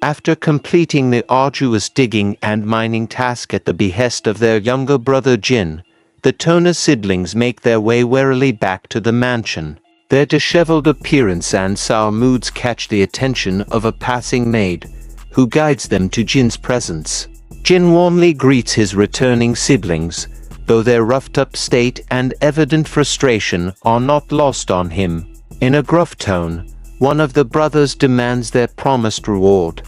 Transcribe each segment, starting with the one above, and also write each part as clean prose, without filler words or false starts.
After completing the arduous digging and mining task at the behest of their younger brother Jin, the Toner siblings make their way warily back to the mansion. Their disheveled appearance and sour moods catch the attention of a passing maid, who guides them to Jin's presence. Jin warmly greets his returning siblings, though their roughed-up state and evident frustration are not lost on him. In a gruff tone, one of the brothers demands their promised reward.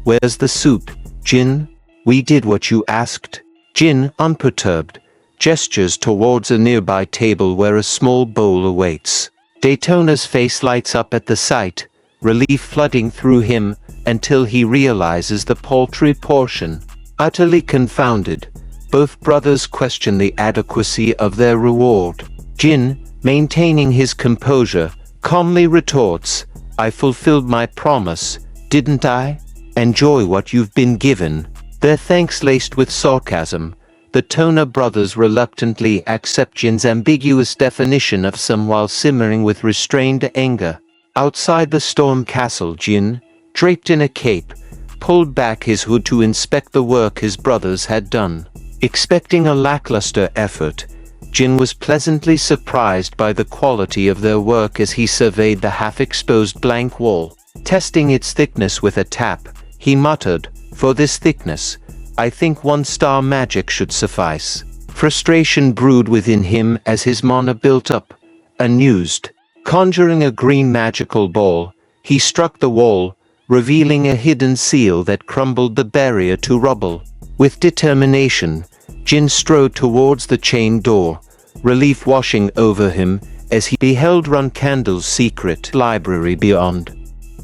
"Where's the soup, Jin? We did what you asked." Jin, unperturbed, gestures towards a nearby table where a small bowl awaits. Daytona's face lights up at the sight, relief flooding through him, until he realizes the paltry portion. Utterly confounded, both brothers question the adequacy of their reward. Jin, maintaining his composure, calmly retorts, "I fulfilled my promise, didn't I? Enjoy what you've been given." Their thanks laced with sarcasm, the Toner brothers reluctantly accept Jin's ambiguous definition of some while simmering with restrained anger. Outside the storm castle, Jin, draped in a cape, pulled back his hood to inspect the work his brothers had done. Expecting a lackluster effort, Jin was pleasantly surprised by the quality of their work as he surveyed the half-exposed blank wall. Testing its thickness with a tap, he muttered, "For this thickness, I think 1-star magic should suffice." Frustration brewed within him as his mana built up, unused. Conjuring a green magical ball, he struck the wall, revealing a hidden seal that crumbled the barrier to rubble. With determination, Jin strode towards the chained door, relief washing over him as he beheld Runcandel's secret library beyond.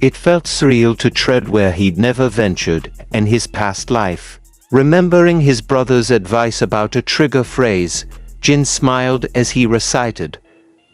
It felt surreal to tread where he'd never ventured in his past life. Remembering his brother's advice about a trigger phrase, Jin smiled as he recited,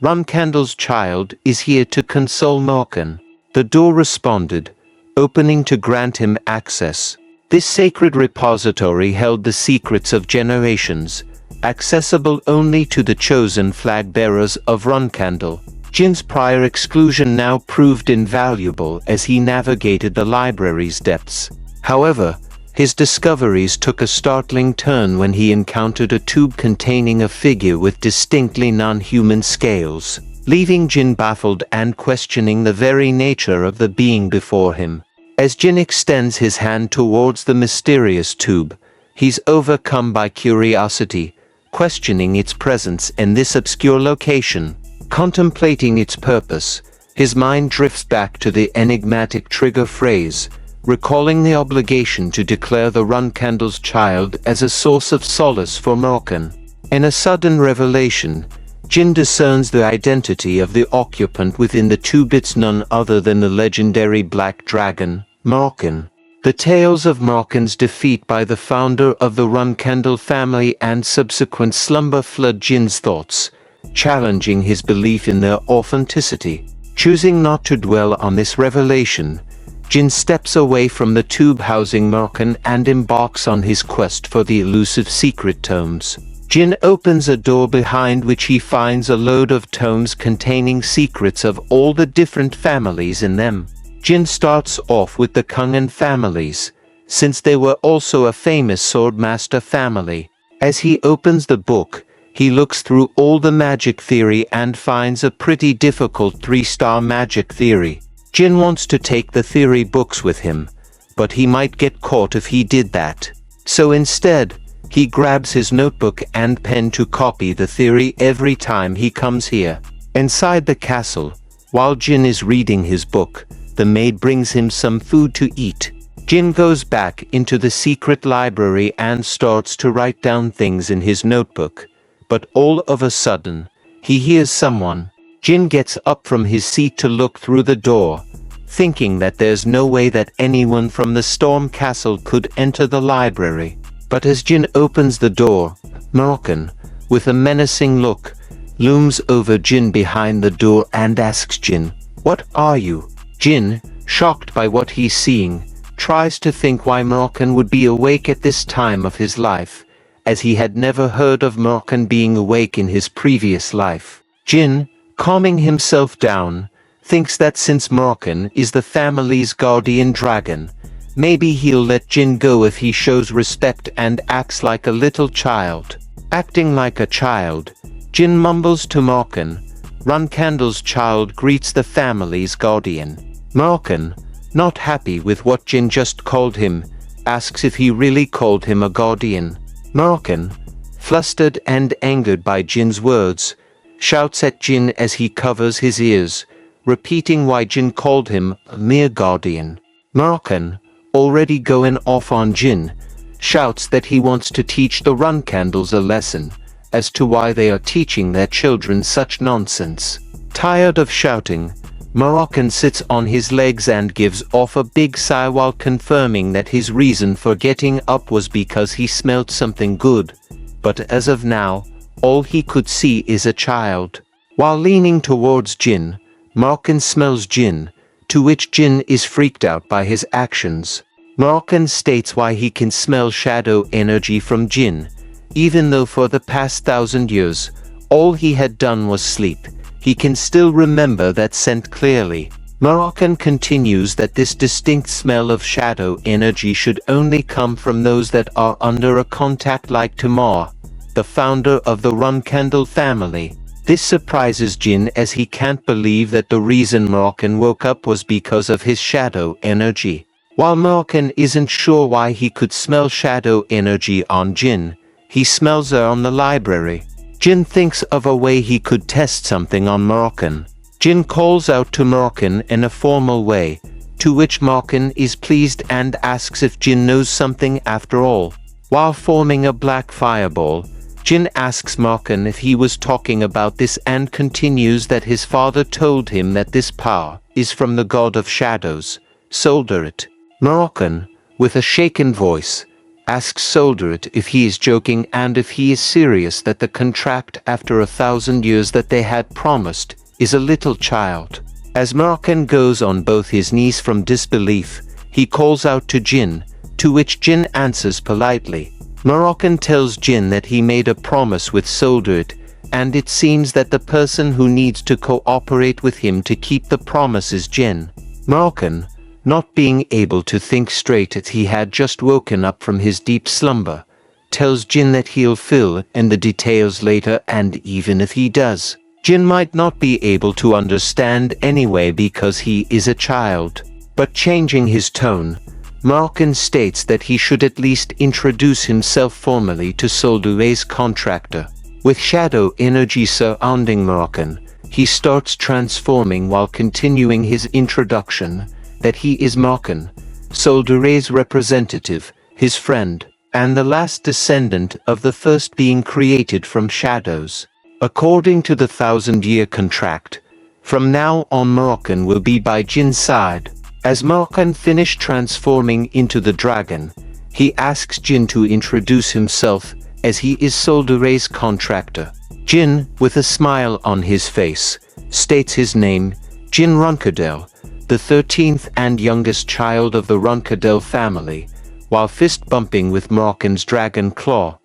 "Runcandel's child is here to console Morkan." The door responded, opening to grant him access. This sacred repository held the secrets of generations, accessible only to the chosen flag-bearers of Runcandel. Jin's prior exclusion now proved invaluable as he navigated the library's depths. However, his discoveries took a startling turn when he encountered a tube containing a figure with distinctly non-human scales, leaving Jin baffled and questioning the very nature of the being before him. As Jin extends his hand towards the mysterious tube, he's overcome by curiosity, questioning its presence in this obscure location. Contemplating its purpose, his mind drifts back to the enigmatic trigger phrase, recalling the obligation to declare the Runcandel's child as a source of solace for Morkan. In a sudden revelation, Jin discerns the identity of the occupant within the tube. It's none other than the legendary Black Dragon, Morkan. The tales of Morkan's defeat by the founder of the Runcandel family and subsequent slumber flood Jin's thoughts, challenging his belief in their authenticity. Choosing not to dwell on this revelation, Jin steps away from the tube housing Morkan and embarks on his quest for the elusive secret tomes. Jin opens a door behind which he finds a load of tomes containing secrets of all the different families in them. Jin starts off with the Kungan families, since they were also a famous Swordmaster family. As he opens the book, he looks through all the magic theory and finds a pretty difficult 3-star magic theory. Jin wants to take the theory books with him, but he might get caught if he did that. So instead, he grabs his notebook and pen to copy the theory every time he comes here. Inside the castle, while Jin is reading his book, the maid brings him some food to eat. Jin goes back into the secret library and starts to write down things in his notebook. But all of a sudden, he hears someone. Jin gets up from his seat to look through the door, thinking that there's no way that anyone from the Storm Castle could enter the library. But as Jin opens the door, Morkan, with a menacing look, looms over Jin behind the door and asks Jin, "What are you?" Jin, shocked by what he's seeing, tries to think why Morkan would be awake at this time of his life, as he had never heard of Morkan being awake in his previous life. Jin, calming himself down, thinks that since Morkan is the family's guardian dragon, Maybe he'll let Jin go if he shows respect and acts like a little child. Acting like a child, Jin mumbles to Morkan. Runcandel's child greets the family's guardian. Morkan, not happy with what Jin just called him, asks if he really called him a guardian. Morkan, flustered and angered by Jin's words, shouts at Jin as he covers his ears, repeating why Jin called him a mere guardian. Morkan, already going off on Jin, shouts that he wants to teach the Runcandels a lesson as to why they are teaching their children such nonsense. Tired of shouting, Morkan sits on his legs and gives off a big sigh while confirming that his reason for getting up was because he smelled something good, but as of now, all he could see is a child. While leaning towards Jin, Morkan smells Jin, to which Jin is freaked out by his actions. Morkan states why he can smell shadow energy from Jin, even though for the past 1,000 years, all he had done was sleep. He can still remember that scent clearly. Morkan continues that this distinct smell of shadow energy should only come from those that are under a contact like Tamar, the founder of the Runcandel family. This surprises Jin as he can't believe that the reason Morkan woke up was because of his shadow energy. While Morkan isn't sure why he could smell shadow energy on Jin, he smells her on the library. Jin thinks of a way he could test something on Morkan. Jin calls out to Morkan in a formal way, to which Morkan is pleased and asks if Jin knows something after all. While forming a black fireball, Jin asks Morkan if he was talking about this and continues that his father told him that this power is from the god of shadows, Solderit. Morkan, with a shaken voice, asks Solderit if he is joking and if he is serious that the contract after 1,000 years that they had promised is a little child. As Morkan goes on both his knees from disbelief, he calls out to Jin, to which Jin answers politely. Morkan tells Jin that he made a promise with Solderit, and it seems that the person who needs to cooperate with him to keep the promise is Jin. Morkan, not being able to think straight as he had just woken up from his deep slumber, tells Jin that he'll fill in the details later, and even if he does, Jin might not be able to understand anyway because he is a child. But changing his tone, Morkan states that he should at least introduce himself formally to Solderet's contractor. With shadow energy surrounding Morkan, he starts transforming while continuing his introduction that he is Morkan, Solderet's representative, his friend, and the last descendant of the first being created from shadows. According to the 1,000-year contract, from now on Morkan will be by Jin's side. As Morkan finished transforming into the dragon, he asks Jin to introduce himself as he is Solderet's contractor. Jin, with a smile on his face, states his name, Jin Runcandel, the 13th and youngest child of the Runcandel family, while fist bumping with Morkan's dragon claw.